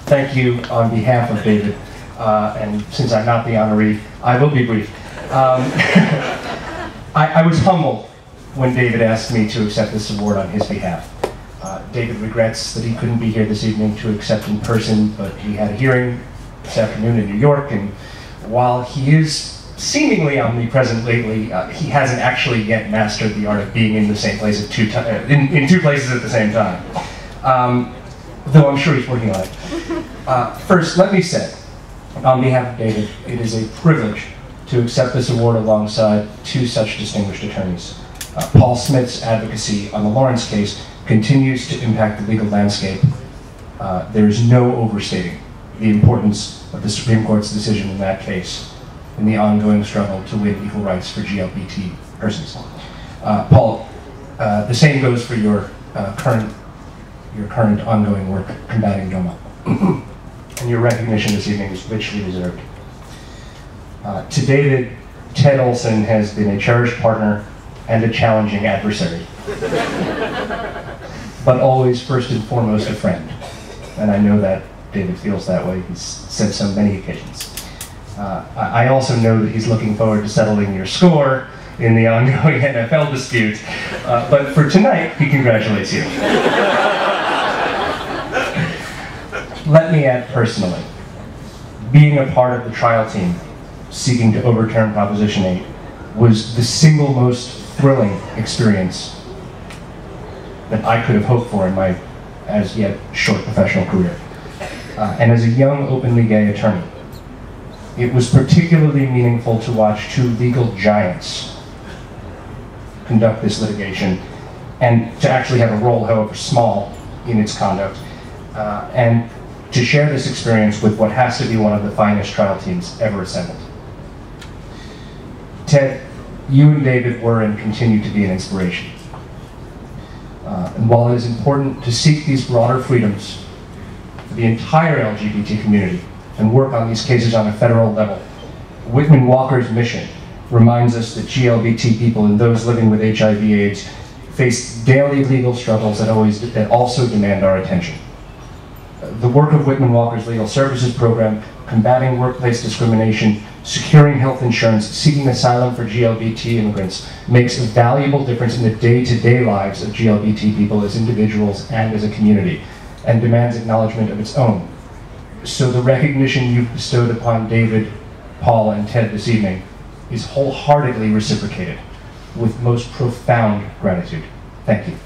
Thank you on behalf of David, and since I'm not the honoree, I will be brief. I was humbled when David asked me to accept this award on his behalf. David regrets that he couldn't be here this evening to accept in person, but he had a hearing this afternoon in New York, and while he is seemingly omnipresent lately, he hasn't actually yet mastered the art of being in the same place at in two places at the same time. Though I'm sure he's working on it. First, let me say, on behalf of David, it is a privilege to accept this award alongside two such distinguished attorneys. Paul Smith's advocacy on the Lawrence case continues to impact the legal landscape. There is no overstating the importance of the Supreme Court's decision in that case in the ongoing struggle to win equal rights for GLBT persons. Paul, the same goes for your current ongoing work combating DOMA. And your recognition this evening is richly deserved. To David, Ted Olson has been a cherished partner and a challenging adversary. But always, first and foremost, a friend. And I know that David feels that way. He's said so many occasions. I also know that he's looking forward to settling your score in the ongoing NFL dispute. But for tonight, he congratulates you. Let me add personally, being a part of the trial team seeking to overturn Proposition 8 was the single most thrilling experience that I could have hoped for in my as yet short professional career. And as a young openly gay attorney, it was particularly meaningful to watch two legal giants conduct this litigation and to actually have a role, however small, in its conduct. And to share this experience with what has to be one of the finest trial teams ever assembled. Ted, you and David were and continue to be an inspiration. And while it is important to seek these broader freedoms for the entire LGBT community and work on these cases on a federal level, Whitman-Walker's mission reminds us that GLBT people and those living with HIV/AIDS face daily legal struggles that also demand our attention. The work of Whitman-Walker's Legal Services Program, combating workplace discrimination, securing health insurance, seeking asylum for GLBT immigrants, makes a valuable difference in the day-to-day lives of GLBT people as individuals and as a community, and demands acknowledgement of its own. So the recognition you've bestowed upon David, Paul, and Ted this evening is wholeheartedly reciprocated with most profound gratitude. Thank you.